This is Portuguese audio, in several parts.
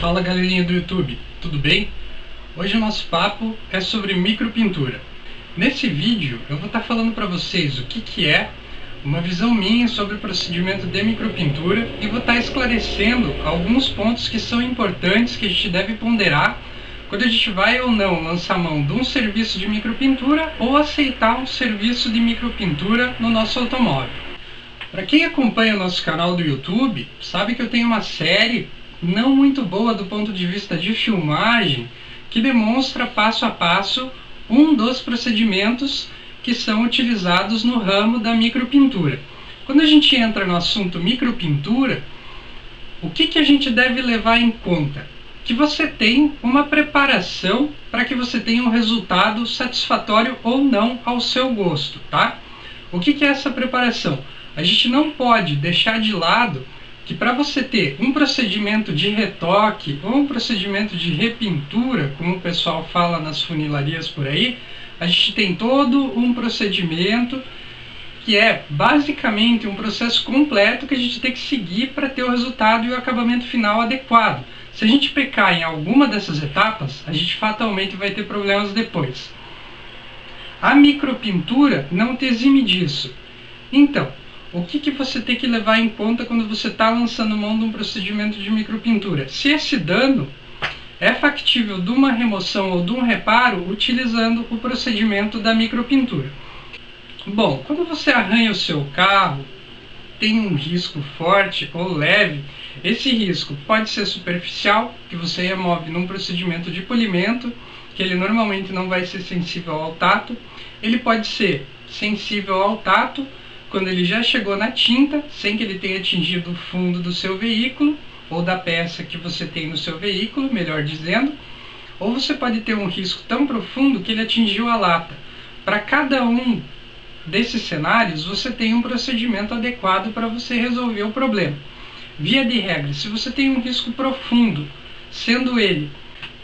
Fala galerinha do YouTube, tudo bem? Hoje o nosso papo é sobre micropintura. Nesse vídeo eu vou estar falando para vocês o que é uma visão minha sobre o procedimento de micropintura e vou estar esclarecendo alguns pontos que são importantes que a gente deve ponderar quando a gente vai ou não lançar mão de um serviço de micropintura ou aceitar um serviço de micropintura no nosso automóvel. Para quem acompanha o nosso canal do YouTube, sabe que eu tenho uma série não muito boa do ponto de vista de filmagem, que demonstra passo a passo um dos procedimentos que são utilizados no ramo da micropintura. Quando a gente entra no assunto micropintura, o que a gente deve levar em conta? Que você tem uma preparação para que você tenha um resultado satisfatório ou não ao seu gosto, tá? O que é essa preparação? A gente não pode deixar de lado que para você ter um procedimento de retoque ou um procedimento de repintura, como o pessoal fala nas funilarias por aí, a gente tem todo um procedimento que é basicamente um processo completo que a gente tem que seguir para ter o resultado e o acabamento final adequado. Se a gente pecar em alguma dessas etapas, a gente fatalmente vai ter problemas depois. A micropintura não te exime disso. Então, o que você tem que levar em conta quando você está lançando mão de um procedimento de micropintura? Se esse dano é factível de uma remoção ou de um reparo utilizando o procedimento da micropintura. Bom, quando você arranha o seu carro, tem um risco forte ou leve, esse risco pode ser superficial, que você remove num procedimento de polimento, que ele normalmente não vai ser sensível ao tato. Ele pode ser sensível ao tato quando ele já chegou na tinta, sem que ele tenha atingido o fundo do seu veículo, ou da peça que você tem no seu veículo, melhor dizendo, ou você pode ter um risco tão profundo que ele atingiu a lata. Para cada um desses cenários, você tem um procedimento adequado para você resolver o problema. Via de regra, se você tem um risco profundo, sendo ele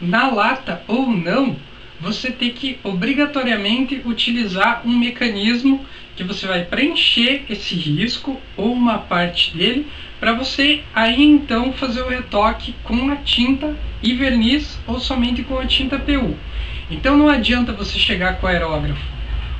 na lata ou não, você tem que obrigatoriamente utilizar um mecanismo que você vai preencher esse risco ou uma parte dele para você aí então fazer o retoque com a tinta e verniz ou somente com a tinta PU. Então não adianta você chegar com o aerógrafo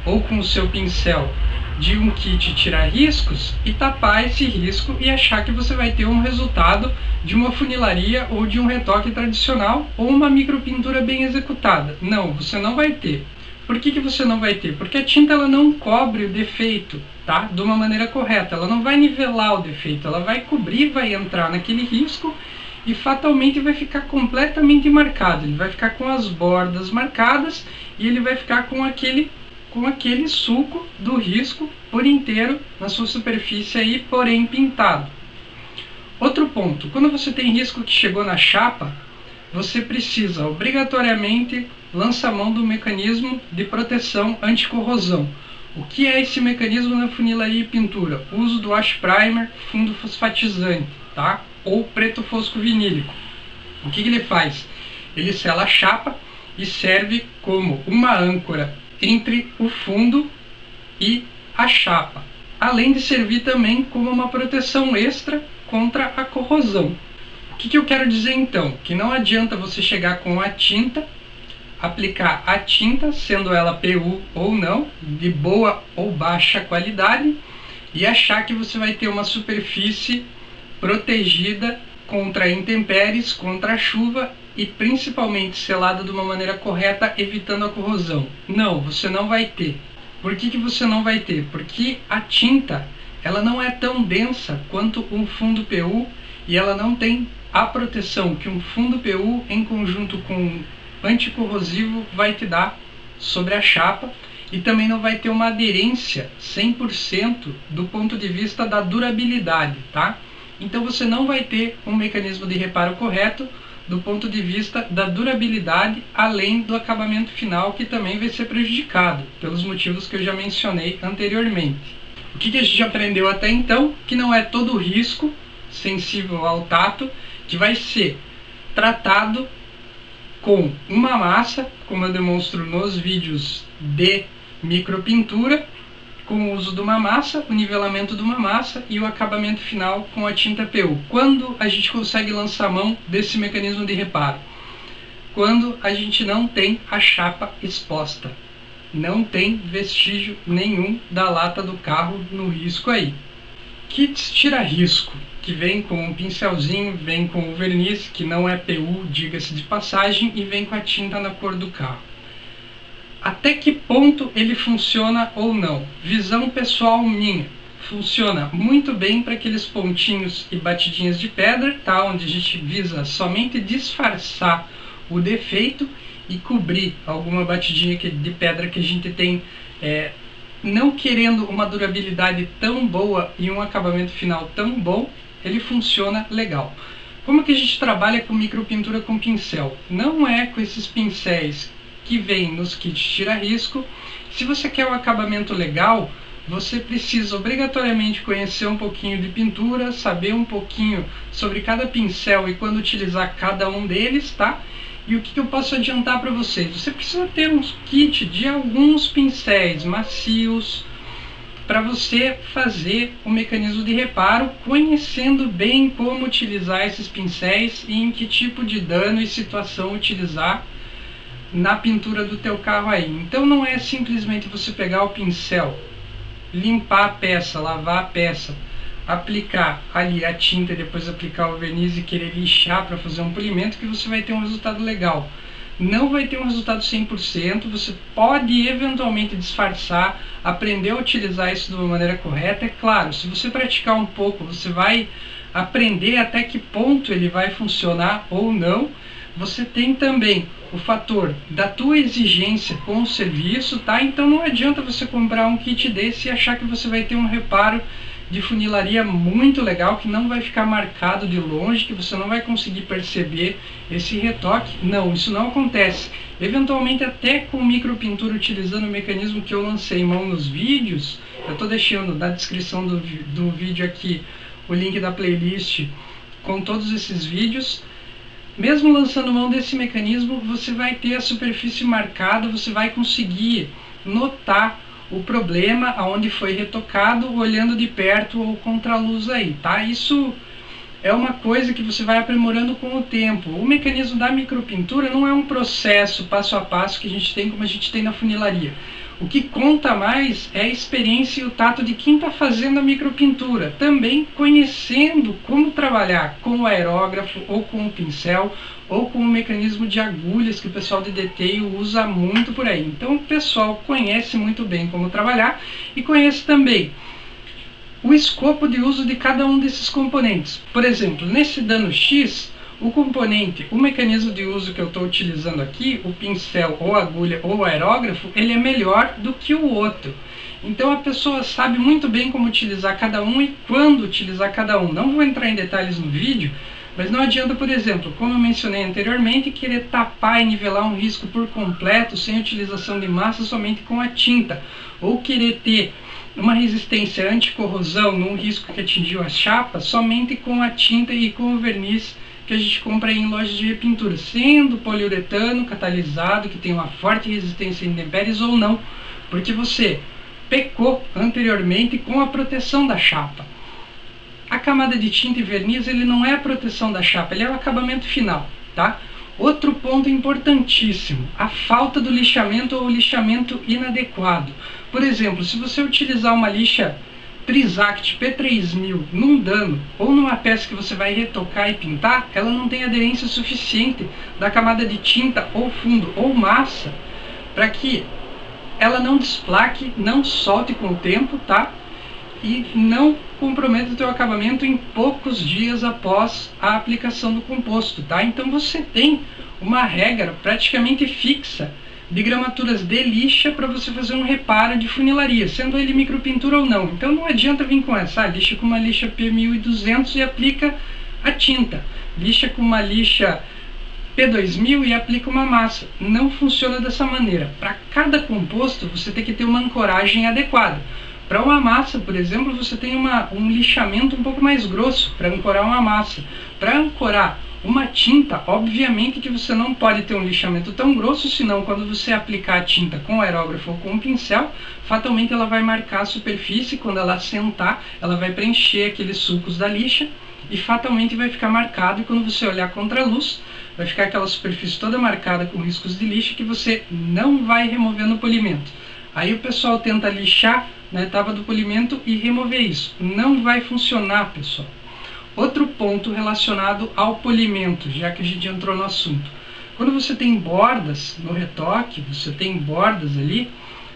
ou com o seu pincel de um kit tirar riscos e tapar esse risco e achar que você vai ter um resultado de uma funilaria ou de um retoque tradicional ou uma micropintura bem executada. Não, você não vai ter. Por que você não vai ter? Porque a tinta ela não cobre o defeito, tá? De uma maneira correta. Ela não vai nivelar o defeito, ela vai cobrir, vai entrar naquele risco e fatalmente vai ficar completamente marcado. Ele vai ficar com as bordas marcadas e ele vai ficar com aquele suco do risco por inteiro na sua superfície aí, porém pintado. Outro ponto, quando você tem risco que chegou na chapa, você precisa obrigatoriamente lançar mão do mecanismo de proteção anticorrosão. O que é esse mecanismo na funilaria e pintura? O uso do wash primer fundo fosfatizante, tá? Ou preto fosco vinílico. O que ele faz? Ele sela a chapa e serve como uma âncora entre o fundo e a chapa, além de servir também como uma proteção extra contra a corrosão. O que eu quero dizer então? Que não adianta você chegar com a tinta, aplicar a tinta, sendo ela PU ou não, de boa ou baixa qualidade, e achar que você vai ter uma superfície protegida contra intempéries, contra a chuva e principalmente selada de uma maneira correta, evitando a corrosão. Não, você não vai ter. Por que você não vai ter? Porque a tinta ela não é tão densa quanto um fundo PU e ela não tem a proteção que um fundo PU em conjunto com anticorrosivo vai te dar sobre a chapa, e também não vai ter uma aderência 100% do ponto de vista da durabilidade, tá? Então você não vai ter um mecanismo de reparo correto do ponto de vista da durabilidade, além do acabamento final, que também vai ser prejudicado, pelos motivos que eu já mencionei anteriormente. O que a gente aprendeu até então? Que não é todo risco sensível ao tato que vai ser tratado com uma massa, como eu demonstro nos vídeos de micropintura, com o uso de uma massa, o nivelamento de uma massa e o acabamento final com a tinta PU. Quando a gente consegue lançar mão desse mecanismo de reparo? Quando a gente não tem a chapa exposta, não tem vestígio nenhum da lata do carro no risco aí. Kits tira-risco, que vem com um pincelzinho, vem com o verniz, que não é PU, diga-se de passagem, e vem com a tinta na cor do carro. Até que ponto ele funciona ou não? Visão pessoal minha. Funciona muito bem para aqueles pontinhos e batidinhas de pedra, tá? Onde a gente visa somente disfarçar o defeito e cobrir alguma batidinha de pedra que a gente tem, não querendo uma durabilidade tão boa e um acabamento final tão bom, ele funciona legal. Como que a gente trabalha com micropintura com pincel? Não é com esses pincéis que vem nos kits tira-risco. Se você quer um acabamento legal, você precisa obrigatoriamente conhecer um pouquinho de pintura, saber um pouquinho sobre cada pincel e quando utilizar cada um deles, tá? E o que eu posso adiantar para vocês? Você precisa ter um kit de alguns pincéis macios para você fazer o mecanismo de reparo, conhecendo bem como utilizar esses pincéis e em que tipo de dano e situação utilizar na pintura do teu carro aí. Então não é simplesmente você pegar o pincel, limpar a peça, lavar a peça, aplicar ali a tinta e depois aplicar o verniz e querer lixar para fazer um polimento que você vai ter um resultado legal. Não vai ter um resultado 100%, você pode eventualmente disfarçar, aprender a utilizar isso de uma maneira correta. É claro, se você praticar um pouco, você vai aprender até que ponto ele vai funcionar ou não. Você tem também o fator da tua exigência com o serviço, tá? Então não adianta você comprar um kit desse e achar que você vai ter um reparo de funilaria muito legal, que não vai ficar marcado de longe, que você não vai conseguir perceber esse retoque. Não, isso não acontece. Eventualmente até com micropintura, utilizando o mecanismo que eu lancei mão nos vídeos, eu estou deixando na descrição do vídeo aqui o link da playlist com todos esses vídeos. Mesmo lançando mão desse mecanismo, você vai ter a superfície marcada, você vai conseguir notar o problema aonde foi retocado, olhando de perto ou contra a luz aí, tá? Isso é uma coisa que você vai aprimorando com o tempo. O mecanismo da micropintura não é um processo passo a passo que a gente tem como a gente tem na funilaria. O que conta mais é a experiência e o tato de quem está fazendo a micropintura, também conhecendo como trabalhar com o aerógrafo, ou com o pincel, ou com o mecanismo de agulhas que o pessoal de detail usa muito por aí. Então o pessoal conhece muito bem como trabalhar e conhece também o escopo de uso de cada um desses componentes. Por exemplo, nesse dano X, o componente, o mecanismo de uso que eu estou utilizando aqui, o pincel ou agulha ou aerógrafo, ele é melhor do que o outro. Então a pessoa sabe muito bem como utilizar cada um e quando utilizar cada um. Não vou entrar em detalhes no vídeo, mas não adianta, por exemplo, como eu mencionei anteriormente, querer tapar e nivelar um risco por completo sem utilização de massa somente com a tinta, ou querer ter uma resistência anticorrosão num risco que atingiu a chapa somente com a tinta e com o verniz que a gente compra em lojas de repintura, sendo poliuretano catalisado, que tem uma forte resistência a intempéries ou não, porque você pecou anteriormente com a proteção da chapa. A camada de tinta e verniz, ele não é a proteção da chapa, ele é o acabamento final, tá? Outro ponto importantíssimo, a falta do lixamento ou lixamento inadequado. Por exemplo, se você utilizar uma lixa Trisact P3000 num dano ou numa peça que você vai retocar e pintar, ela não tem aderência suficiente da camada de tinta ou fundo ou massa para que ela não desplaque, não solte com o tempo, tá? E não comprometa o teu acabamento em poucos dias após a aplicação do composto, tá? Então você tem uma regra praticamente fixa de gramaturas de lixa para você fazer um reparo de funilaria, sendo ele micropintura ou não. Então não adianta vir com essa, lixa com uma lixa P1200 e aplica a tinta, lixa com uma lixa P2000 e aplica uma massa. Não funciona dessa maneira. Para cada composto você tem que ter uma ancoragem adequada. Para uma massa, por exemplo, você tem um lixamento um pouco mais grosso para ancorar uma massa. Para ancorar Uma tinta, obviamente que você não pode ter um lixamento tão grosso, senão quando você aplicar a tinta com o aerógrafo ou com o pincel, fatalmente ela vai marcar a superfície, quando ela assentar, ela vai preencher aqueles sulcos da lixa e fatalmente vai ficar marcado, e quando você olhar contra a luz, vai ficar aquela superfície toda marcada com riscos de lixa que você não vai remover no polimento. Aí o pessoal tenta lixar na etapa do polimento e remover isso. Não vai funcionar, pessoal. Outro ponto relacionado ao polimento, já que a gente entrou no assunto. Quando você tem bordas no retoque, você tem bordas ali,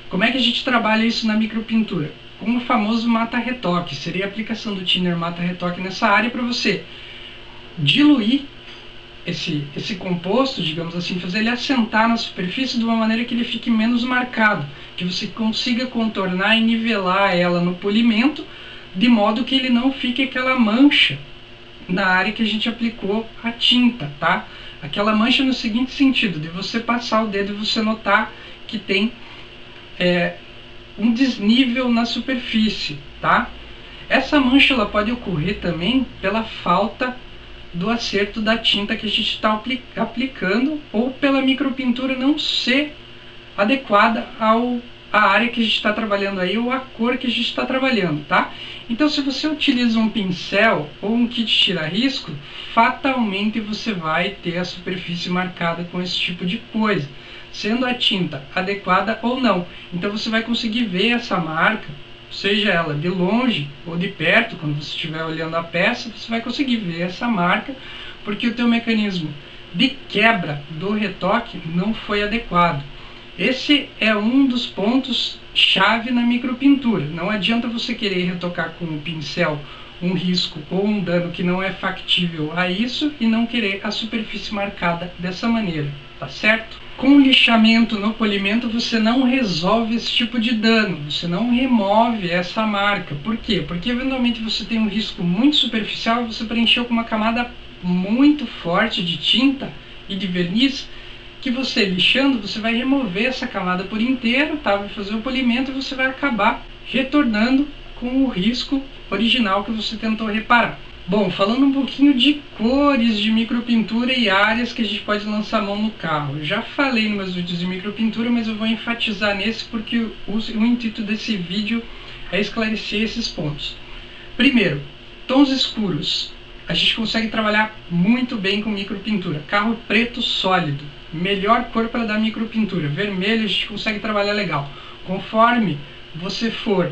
como é que a gente trabalha isso na micropintura? Com o famoso mata-retoque, seria a aplicação do thinner mata-retoque nessa área para você diluir esse composto, digamos assim, fazer ele assentar na superfície de uma maneira que ele fique menos marcado, que você consiga contornar e nivelar ela no polimento, de modo que ele não fique aquela mancha na área que a gente aplicou a tinta, tá? Aquela mancha no seguinte sentido, de você passar o dedo e você notar que tem um desnível na superfície, tá? Essa mancha ela pode ocorrer também pela falta do acerto da tinta que a gente está aplicando, ou pela micropintura não ser adequada à área que a gente está trabalhando aí, ou à cor que a gente está trabalhando, tá? Então, se você utiliza um pincel ou um kit tira-risco, fatalmente você vai ter a superfície marcada com esse tipo de coisa, sendo a tinta adequada ou não. Então você vai conseguir ver essa marca, seja ela de longe ou de perto, quando você estiver olhando a peça, você vai conseguir ver essa marca, porque o teu mecanismo de quebra do retoque não foi adequado. Esse é um dos pontos chave na micropintura. Não adianta você querer retocar com o pincel um risco ou um dano que não é factível a isso e não querer a superfície marcada dessa maneira, tá certo? Com o lixamento no polimento você não resolve esse tipo de dano, você não remove essa marca. Por quê? Porque eventualmente você tem um risco muito superficial e você preencheu com uma camada muito forte de tinta e de verniz, que você lixando, você vai remover essa camada por inteiro, tá? Vai fazer o polimento e você vai acabar retornando com o risco original que você tentou reparar. Bom, falando um pouquinho de cores de micropintura e áreas que a gente pode lançar a mão no carro. Eu já falei nos meus vídeos de micropintura, mas eu vou enfatizar nesse porque o intuito desse vídeo é esclarecer esses pontos. Primeiro, tons escuros. A gente consegue trabalhar muito bem com micropintura. Carro preto sólido, melhor cor para dar micropintura. Vermelho a gente consegue trabalhar legal. Conforme você for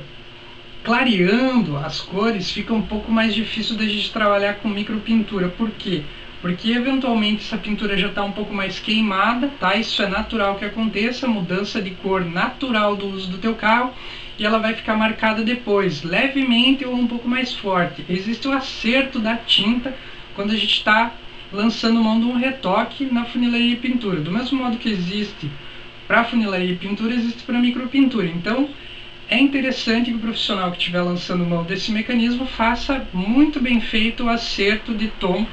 clareando as cores, fica um pouco mais difícil da gente trabalhar com micropintura. Por quê? Porque eventualmente essa pintura já está um pouco mais queimada, tá? Isso é natural que aconteça, mudança de cor natural do uso do teu carro, e ela vai ficar marcada depois, levemente ou um pouco mais forte. Existe o acerto da tinta quando a gente está lançando mão de um retoque na funilaria e pintura. Do mesmo modo que existe para funilaria e pintura, existe para micropintura. Então, é interessante que o profissional que estiver lançando mão desse mecanismo faça muito bem feito o acerto de tom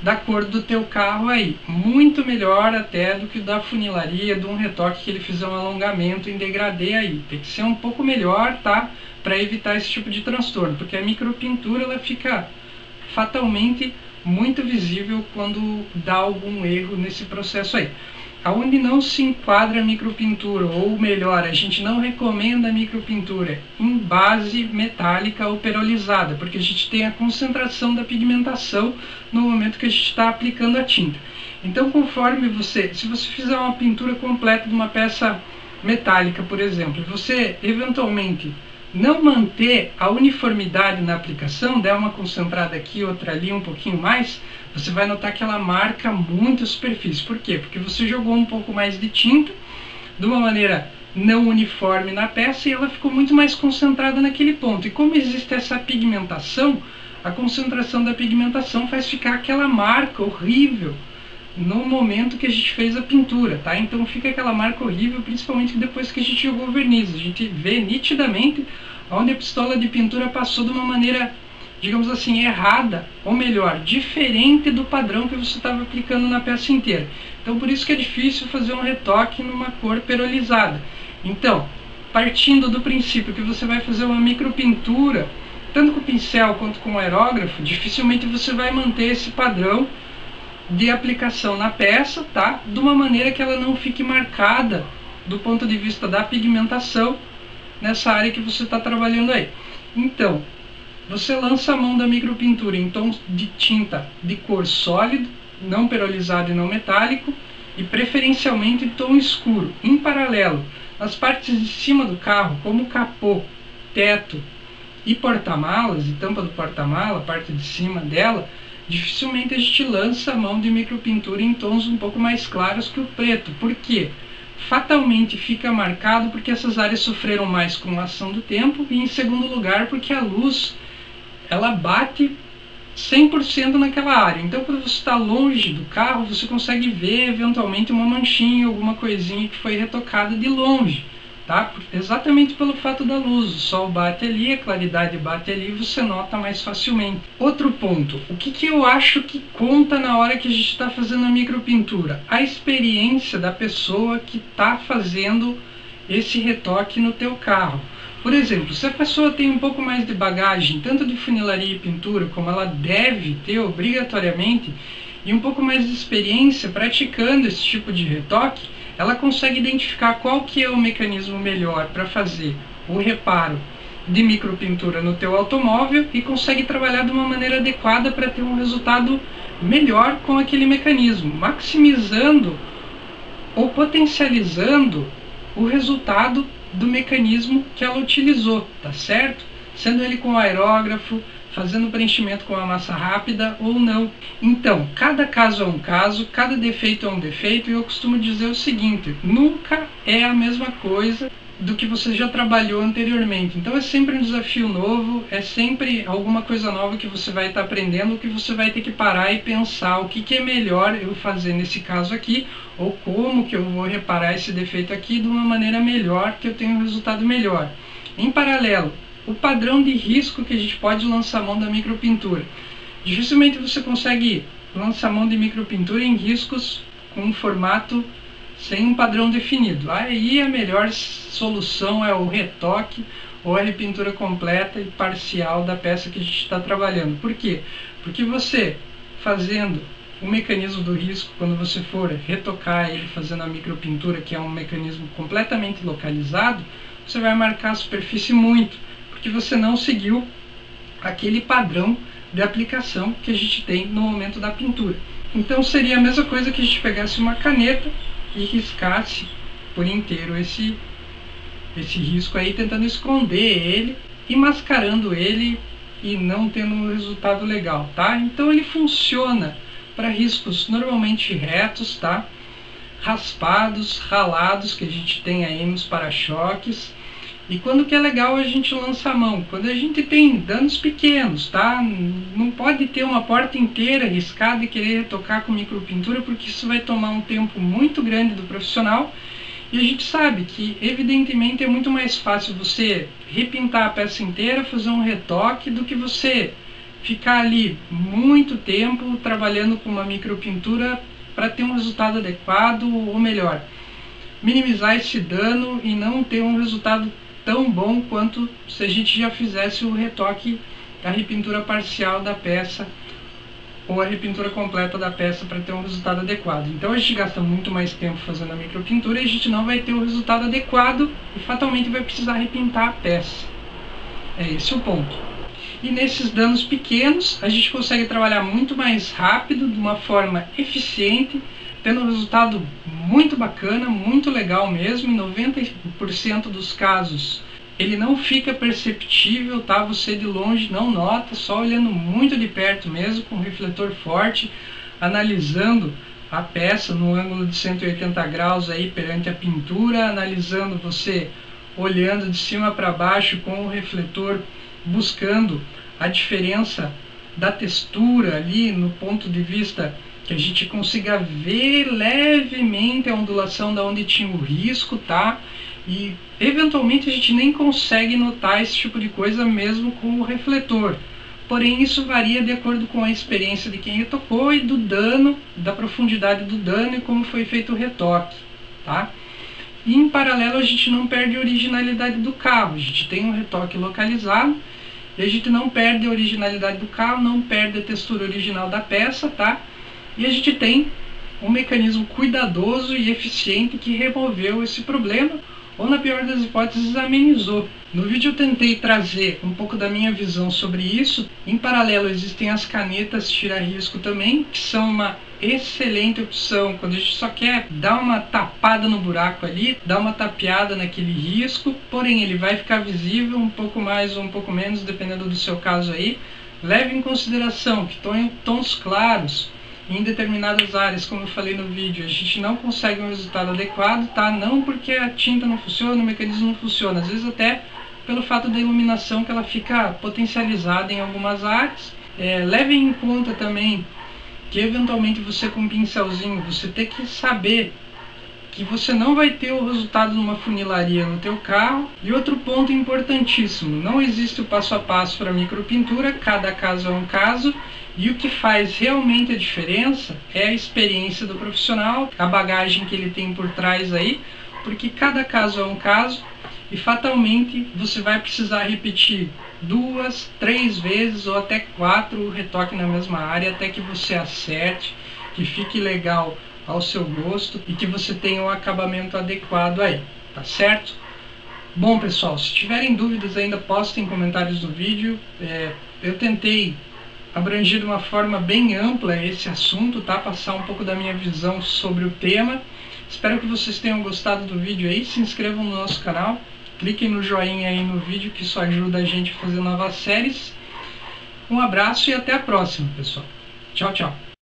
da cor do teu carro aí. Muito melhor até do que da funilaria, de um retoque que ele fizer um alongamento em degradê aí. Tem que ser um pouco melhor, tá? Para evitar esse tipo de transtorno, porque a micropintura ela fica fatalmente muito visível quando dá algum erro nesse processo aí. Aonde não se enquadra a micropintura, ou melhor, a gente não recomenda a micropintura em base metálica ou perolizada, porque a gente tem a concentração da pigmentação no momento que a gente está aplicando a tinta. Então, conforme se você fizer uma pintura completa de uma peça metálica, por exemplo, você eventualmente não manter a uniformidade na aplicação, der uma concentrada aqui, outra ali, um pouquinho mais, você vai notar que ela marca muito a superfície. Por quê? Porque você jogou um pouco mais de tinta de uma maneira não uniforme na peça e ela ficou muito mais concentrada naquele ponto. E como existe essa pigmentação, a concentração da pigmentação faz ficar aquela marca horrível no momento que a gente fez a pintura, tá? Então fica aquela marca horrível, principalmente depois que a gente jogou o verniz. A gente vê nitidamente onde a pistola de pintura passou de uma maneira, digamos assim, errada, ou melhor, diferente do padrão que você estava aplicando na peça inteira. Então por isso que é difícil fazer um retoque numa cor perolizada. Então, partindo do princípio que você vai fazer uma micropintura, tanto com o pincel quanto com o aerógrafo, dificilmente você vai manter esse padrão de aplicação na peça, tá? De uma maneira que ela não fique marcada do ponto de vista da pigmentação nessa área que você está trabalhando aí. Então, você lança a mão da micropintura em tons de tinta de cor sólido, não perolizado e não metálico, e preferencialmente em tom escuro. Em paralelo, nas partes de cima do carro, como capô, teto e porta-malas, e tampa do porta-mala, a parte de cima dela, dificilmente a gente lança a mão de micropintura em tons um pouco mais claros que o preto. Por quê? Fatalmente fica marcado porque essas áreas sofreram mais com a ação do tempo, e em segundo lugar porque a luz ela bate 100% naquela área. Então quando você está longe do carro, você consegue ver eventualmente uma manchinha, alguma coisinha que foi retocada de longe, tá? Exatamente pelo fato da luz, o sol bate ali, a claridade bate ali, você nota mais facilmente. Outro ponto, o que eu acho que conta na hora que a gente está fazendo a micropintura? A experiência da pessoa que está fazendo esse retoque no teu carro. Por exemplo, se a pessoa tem um pouco mais de bagagem, tanto de funilaria e pintura, como ela deve ter obrigatoriamente, e um pouco mais de experiência praticando esse tipo de retoque, ela consegue identificar qual que é o mecanismo melhor para fazer o reparo de micropintura no teu automóvel e consegue trabalhar de uma maneira adequada para ter um resultado melhor com aquele mecanismo, maximizando ou potencializando o resultado do mecanismo que ela utilizou, tá certo? Sendo ele com aerógrafo, fazendo preenchimento com a massa rápida ou não. Então, cada caso é um caso, cada defeito é um defeito, e eu costumo dizer o seguinte: nunca é a mesma coisa do que você já trabalhou anteriormente. Então é sempre um desafio novo, é sempre alguma coisa nova que você vai estar aprendendo, que você vai ter que parar e pensar o que é melhor eu fazer nesse caso aqui, ou como que eu vou reparar esse defeito aqui de uma maneira melhor, que eu tenha um resultado melhor. Em paralelo, o padrão de risco que a gente pode lançar a mão da micropintura. Dificilmente você consegue lançar a mão de micropintura em riscos com um formato sem um padrão definido. Aí a melhor solução é o retoque ou a repintura completa e parcial da peça que a gente está trabalhando. Por quê? Porque você fazendo o mecanismo do risco, quando você for retocar ele fazendo a micropintura, que é um mecanismo completamente localizado, você vai marcar a superfície muito, porque você não seguiu aquele padrão de aplicação que a gente tem no momento da pintura. Então seria a mesma coisa que a gente pegasse uma caneta e riscasse por inteiro esse risco aí, tentando esconder ele e mascarando ele e não tendo um resultado legal, tá? Então ele funciona para riscos normalmente retos, tá? Raspados, ralados, que a gente tem aí nos para-choques. E quando que é legal a gente lança a mão? Quando a gente tem danos pequenos, tá? Não pode ter uma porta inteira riscada e querer retocar com micropintura, porque isso vai tomar um tempo muito grande do profissional. E a gente sabe que, evidentemente, é muito mais fácil você repintar a peça inteira, fazer um retoque, do que você ficar ali muito tempo trabalhando com uma micropintura para ter um resultado adequado, ou melhor, minimizar esse dano e não ter um resultado tão bom quanto se a gente já fizesse o retoque, a repintura parcial da peça ou a repintura completa da peça para ter um resultado adequado. Então a gente gasta muito mais tempo fazendo a micropintura e a gente não vai ter o resultado adequado e fatalmente vai precisar repintar a peça. É esse o ponto. E nesses danos pequenos a gente consegue trabalhar muito mais rápido, de uma forma eficiente, tendo um resultado muito bacana, muito legal mesmo. Em 90% dos casos ele não fica perceptível, tá? Você de longe não nota, só olhando muito de perto mesmo, com o refletor forte, analisando a peça no ângulo de 180 graus aí perante a pintura, analisando você olhando de cima para baixo com o refletor, buscando a diferença da textura ali no ponto de vista que a gente consiga ver levemente a ondulação da onde tinha o risco, tá? E eventualmente a gente nem consegue notar esse tipo de coisa mesmo com o refletor. Porém isso varia de acordo com a experiência de quem retocou e do dano, da profundidade do dano e como foi feito o retoque, tá? E em paralelo a gente não perde a originalidade do carro, a gente tem um retoque localizado e a gente não perde a originalidade do carro, não perde a textura original da peça, tá? E a gente tem um mecanismo cuidadoso e eficiente que removeu esse problema, ou na pior das hipóteses, amenizou. No vídeo eu tentei trazer um pouco da minha visão sobre isso. Em paralelo existem as canetas tira-risco também, que são uma excelente opção quando a gente só quer dar uma tapada no buraco ali, dar uma tapeada naquele risco, porém ele vai ficar visível um pouco mais ou um pouco menos, dependendo do seu caso aí. Leve em consideração que tons claros em determinadas áreas, como eu falei no vídeo, a gente não consegue um resultado adequado, tá? Não porque a tinta não funciona, o mecanismo não funciona, às vezes até pelo fato da iluminação que ela fica potencializada em algumas áreas. Leve em conta também que eventualmente você com um pincelzinho, você tem que saber que você não vai ter o resultado numa funilaria no teu carro. E outro ponto importantíssimo, não existe o passo a passo para micropintura, cada caso é um caso, e o que faz realmente a diferença é a experiência do profissional, a bagagem que ele tem por trás aí, porque cada caso é um caso e fatalmente você vai precisar repetir 2, 3 vezes ou até 4 o retoque na mesma área até que você acerte, que fique legal ao seu gosto e que você tenha um acabamento adequado aí, tá certo? Bom pessoal, se tiverem dúvidas ainda postem comentários no vídeo. Eu tentei abranger de uma forma bem ampla esse assunto, tá? Passar um pouco da minha visão sobre o tema. Espero que vocês tenham gostado do vídeo aí, se inscrevam no nosso canal, cliquem no joinha aí no vídeo que isso ajuda a gente a fazer novas séries. Um abraço e até a próxima, pessoal. Tchau, tchau.